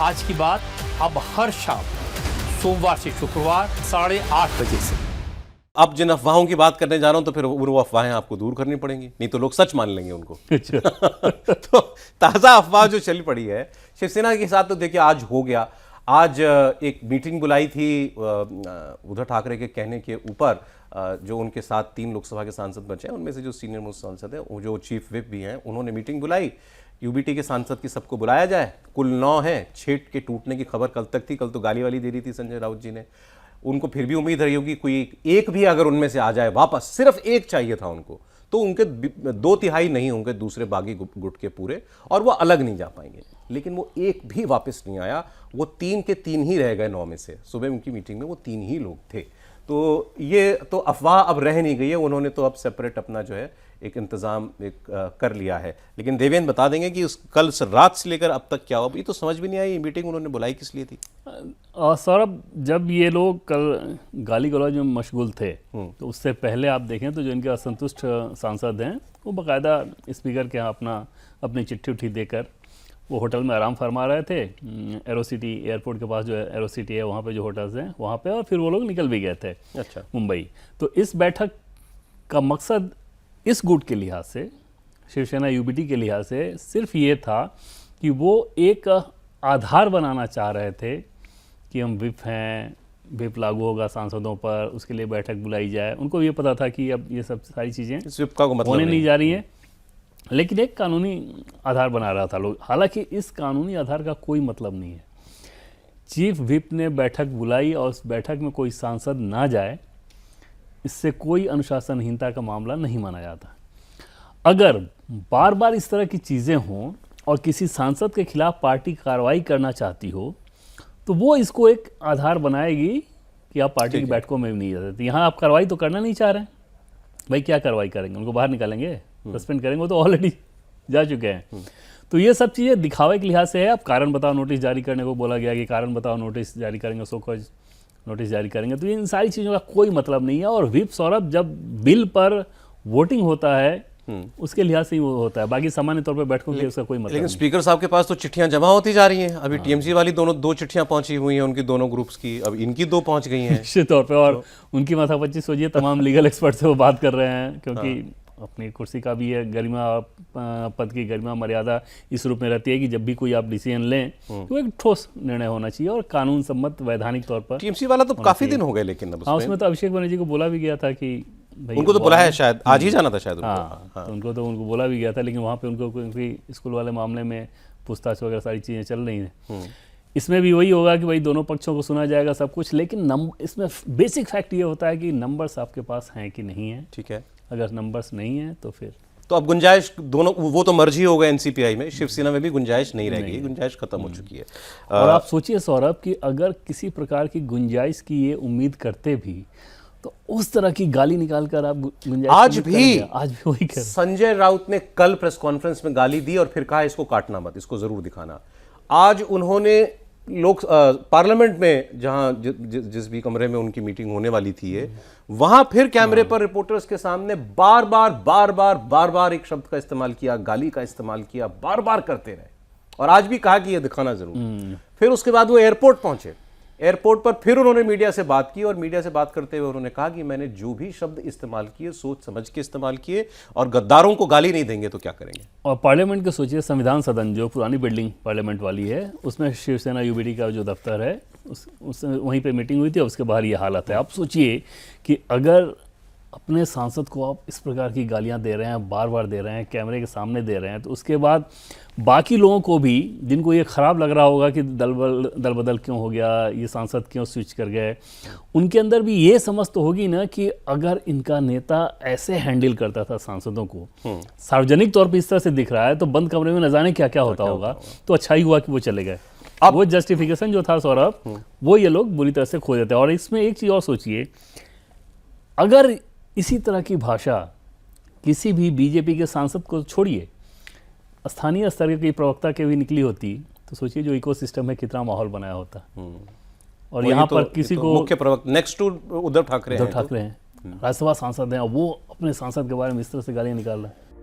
आज की बात अब हर शाम सोमवार से शुक्रवार 8:30 बजे से। अब जिन अफवाहों की बात करने जा रहा हूं तो फिर वो अफवाहें आपको दूर करनी पड़ेंगी, नहीं तो लोग सच मान लेंगे उनको। तो ताज़ा अफवाह जो चली पड़ी है शिवसेना के साथ, तो देखिए आज हो गया। आज एक मीटिंग बुलाई थी उद्धव ठाकरे के कहने के ऊपर। जो उनके साथ 3 लोकसभा के सांसद बचे हैं, उनमें से जो सीनियर मोस्ट सांसद है, वो जो चीफ विप भी हैं, उन्होंने मीटिंग बुलाई। यूबीटी के सांसद की सबको बुलाया जाए। कुल 9 हैं। 6 के टूटने की खबर कल तक थी, कल तो गाली वाली दे दी थी संजय राउत जी ने। उनको फिर भी उम्मीद रही होगी कोई एक भी अगर उनमें से आ जाए वापस, सिर्फ एक चाहिए था उनको, तो उनके 2/3 नहीं होंगे दूसरे बागी गुट के पूरे, और वो अलग नहीं जा पाएंगे। लेकिन वो एक भी वापस नहीं आया। वो 3 के 3 ही रह गए 9 में से। सुबह उनकी मीटिंग में वो 3 ही लोग थे। तो ये तो अफवाह अब रह नहीं गई है। उन्होंने तो अब सेपरेट अपना जो है एक इंतज़ाम कर लिया है। लेकिन देवेंद्र बता देंगे कि कल रात से लेकर अब तक क्या हुआ। ये तो समझ भी नहीं आई, ये मीटिंग उन्होंने बुलाई किस लिए थी। सौरभ, जब ये लोग कल गाली गलौज में मशगूल थे, तो उससे पहले आप देखें तो जो इनके असंतुष्ट सांसद हैं, वो बाकायदा स्पीकर के यहाँ अपनी चिट्ठी उठी देकर वो होटल में आराम फरमा रहे थे। एरोसिटी एयरपोर्ट के पास जो है एरोसिटी है, वहाँ पे जो होटल्स हैं वहाँ पे, और फिर वो लोग निकल भी गए थे अच्छा मुंबई। तो इस बैठक का मकसद इस गुट के लिहाज से, शिवसेना यूबीटी के लिहाज से, सिर्फ ये था कि वो एक आधार बनाना चाह रहे थे कि हम विप हैं, विप लागू होगा सांसदों पर, उसके लिए बैठक बुलाई जाए। उनको ये पता था कि अब ये सब सारी चीज़ें होने नहीं जा रही हैं, लेकिन एक कानूनी आधार बना रहा था लोग। हालांकि इस कानूनी आधार का कोई मतलब नहीं है। चीफ विप ने बैठक बुलाई और उस बैठक में कोई सांसद ना जाए, इससे कोई अनुशासनहीनता का मामला नहीं माना जाता। अगर बार बार इस तरह की चीज़ें हों और किसी सांसद के खिलाफ पार्टी कार्रवाई करना चाहती हो, तो वो इसको एक आधार बनाएगी कि आप पार्टी की बैठकों में भी नहीं जा सकते। यहाँ आप कार्रवाई तो करना नहीं चाह रहे हैं, भाई क्या कार्रवाई करेंगे? उनको बाहर निकालेंगे, सस्पेंड करेंगे? वो तो ऑलरेडी जा चुके हैं। तो ये सब चीज़ें दिखावे के लिहाज से है। अब कारण बताओ नोटिस जारी करने को बोला गया कि कारण बताओ नोटिस जारी करेंगे, सोकॉज नोटिस जारी करेंगे। तो इन सारी चीज़ों का कोई मतलब नहीं है। और विप, सौरभ, जब बिल पर वोटिंग होता है उसके लिहाज से ही वो होता है, बाकी सामान्य तौर पे बैठकों के उसका कोई मतलब लेकिन स्पीकर साहब के पास तो चिट्ठियां जमा होती जा रही हैं। अभी टीएमसी वाली 2 चिट्ठियां पहुंची हुई हैं उनकी दोनों ग्रुप्स की, अब इनकी 2 पहुंच गई हैं निश्चित तौर पे। और उनकी माथापच्ची सोचिए, तमाम लीगल एक्सपर्ट से वो बात कर रहे हैं, क्योंकि अपनी कुर्सी का भी है गरिमा, पद की गरिमा मर्यादा इस रूप में रहती है कि जब भी कोई आप डिसीजन लें तो एक ठोस निर्णय होना चाहिए और कानून सम्मत वैधानिक तौर पर। टीएमसी वाला तो काफी दिन हो गए, लेकिन अब उसमें तो अभिषेक बनर्जी को बोला भी गया था कि उनको तो बोला है, शायद आज ही जाना था शायद उनको। तो उनको बोला भी गया था, लेकिन वहाँ पे उनको क्योंकि स्कूल वाले मामले में पूछताछ वगैरह सारी चीज़ें चल रही हैं। इसमें भी वही होगा कि भाई दोनों पक्षों को सुना जाएगा सब कुछ, लेकिन इसमें बेसिक फैक्ट ये होता है कि नंबर्स आपके पास हैं कि नहीं है। ठीक है, अगर नंबर्स नहीं है तो फिर तो अब गुंजाइश दोनों, वो तो मर्जी हो गए एनसीपीआई में, शिवसेना में भी गुंजाइश नहीं रह गई, गुंजाइश खत्म हो चुकी है। और आप सोचिए सौरभ कि अगर किसी प्रकार की गुंजाइश की ये उम्मीद करते भी, तो उस तरह की गाली निकालकर आप गुंजाइश आज भी वही कर। संजय राउत ने कल प्रेस कॉन्फ्रेंस में गाली दी और फिर कहा इसको काटना मत, इसको जरूर दिखाना। आज उन्होंने पार्लियामेंट में, जहां जिस भी कमरे में उनकी मीटिंग होने वाली थी, वहां फिर कैमरे पर रिपोर्टर्स के सामने बार बार एक शब्द का इस्तेमाल किया, गाली का इस्तेमाल किया, बार बार करते रहे। और आज भी कहा कि यह दिखाना जरूर। फिर उसके बाद वो एयरपोर्ट पहुंचे। एयरपोर्ट पर फिर उन्होंने मीडिया से बात की, और मीडिया से बात करते हुए उन्होंने कहा कि मैंने जो भी शब्द इस्तेमाल किए सोच समझ के इस्तेमाल किए, और गद्दारों को गाली नहीं देंगे तो क्या करेंगे। और पार्लियामेंट के सोचिए, संविधान सदन जो पुरानी बिल्डिंग पार्लियामेंट वाली है, उसमें शिवसेना यूबीटी का जो दफ्तर है, वहीं पे मीटिंग हुई थी, और उसके बाहर ये हालत है। आप सोचिए कि अगर अपने सांसद को आप इस प्रकार की गालियां दे रहे हैं, बार बार दे रहे हैं, कैमरे के सामने दे रहे हैं, तो उसके बाद बाकी लोगों को भी, जिनको ये ख़राब लग रहा होगा कि दल बदल क्यों हो गया, ये सांसद क्यों स्विच कर गए, उनके अंदर भी ये समझ तो होगी ना कि अगर इनका नेता ऐसे हैंडल करता था सांसदों को, सार्वजनिक तौर पर इस तरह से दिख रहा है, तो बंद कमरे में न जाने क्या क्या होता होगा। तो अच्छा ही हुआ कि वो चले गए। अब वो जस्टिफिकेशन जो था सौरभ, वो ये लोग बुरी तरह से खो देते हैं। और इसमें एक चीज़ और सोचिए, अगर इसी तरह की भाषा किसी भी बीजेपी के सांसद को छोड़िए, स्थानीय स्तर के प्रवक्ता के भी निकली होती, तो सोचिए जो इकोसिस्टम है कितना माहौल बनाया होता। और यहाँ पर किसी को मुख्य प्रवक्ता नेक्स्ट टू उद्धव ठाकरे हैं, राज्यसभा सांसद हैं, वो अपने सांसद के बारे में इस तरह से गालियाँ निकाल रहे हैं।